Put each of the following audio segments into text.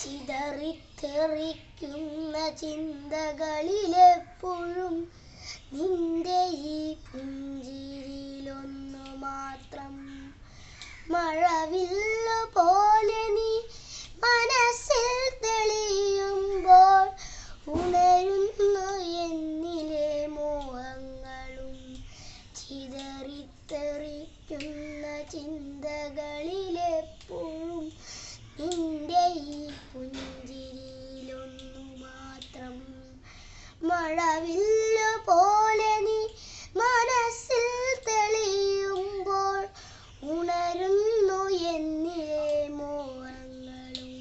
ചിതറിത്തെറിക്കുന്ന ചിന്തകളിലെപ്പോഴും നിന്റെ ഈ പുഞ്ചിരിയിലൊന്നു മാത്രം. മഴവില്ലു പോലെ നീ മനസ്സിൽ തെളിയുമ്പോൾ ഉണരുന്നു എന്നിലെ മോഹങ്ങളും. ചിതറിത്തെറിക്കുന്ന ചിന്തകളിലെപ്പോഴും നിന്റെ ഈ പുഞ്ചിരിയിലൊന്നു മാത്രം. മഴവില്ലു പോലെ നീ മനസ്സിൽ തെളിയുമ്പോൾ ഉണരുന്നു എന്നിലെ മോഹങ്ങളും.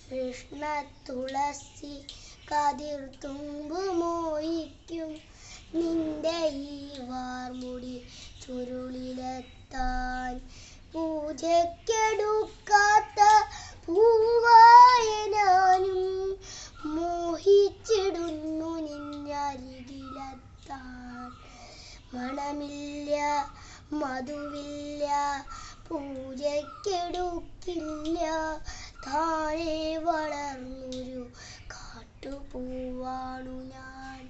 കൃഷ്ണ തുളസി കതിർത്തുമ്പു മോഹിക്കും നിന്റെ ഈ വാർമുടി ചുരുളിലെത്താൻ. പൂജയ്ക്കെടുക്കാത്ത പൂവായ ഞാനും മോഹിച്ചിടുന്നു നിന്നരികിലെത്താൻ. മണമില്ല, മധുവില്ല, പൂജയ്ക്കെടുക്കില്ല, താഴെ വളർന്നൊരു കാട്ടുപൂവാണു ഞാൻ.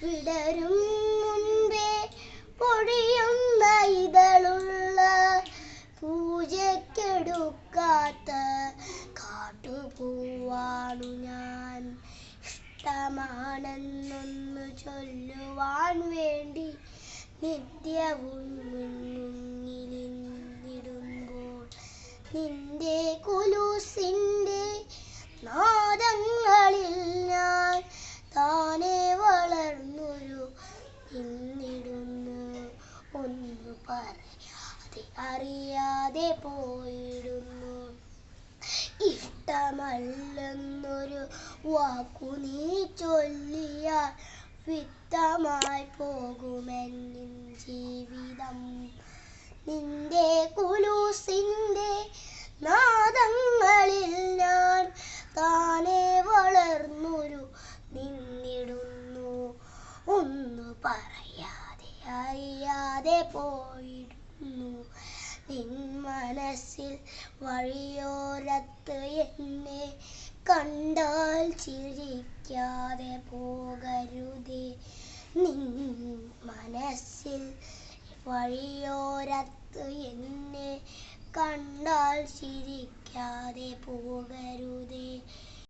വിടരും മുൻപേ പൊഴിയുന്ന ഇതളുള്ള പൂജയ്ക്കെടുക്കാത്ത കാട്ടുപൂവാണു ഞാൻ. ഇഷ്ടമാണെന്നൊന്നു ചൊല്ലുവാൻ വേണ്ടി നിത്യവും മുന്നിലിടുമ്പോൾ നിന്റെ കുലുസിൻ്റെ നാദങ്ങളിൽ ഞാൻ താനെ വളർന്നൊരു നിന്നിടുന്നു. ഒന്നു പറയാതെ അറിയാതെ പോയിടുന്നു. ഇഷ്ടമല്ലെന്നൊരു വാക്കു നീ ചൊല്ലിയാൽ വ്യക്തമായി പോകുമെന്നിൻ ജീവിതം. നിന്റെ കുലുസിൻ്റെ നാദങ്ങളിൽ ഞാൻ താനെ വളർന്നൊരു നിന്നിടുന്നു. ഒന്നു പറയാതെ അറിയാതെ പോയിടുന്നു. നിൻ മനസ്സിൽ വഴിയോരത്ത് എന്നെ കണ്ടാൽ ചിരിക്കാതെ പോകരുതേ. നിൻ മനസ്സിൽ വഴിയോരത്ത് എന്നെ കണ്ടാൽ ചിരിക്കാതെ പോകരുതേ.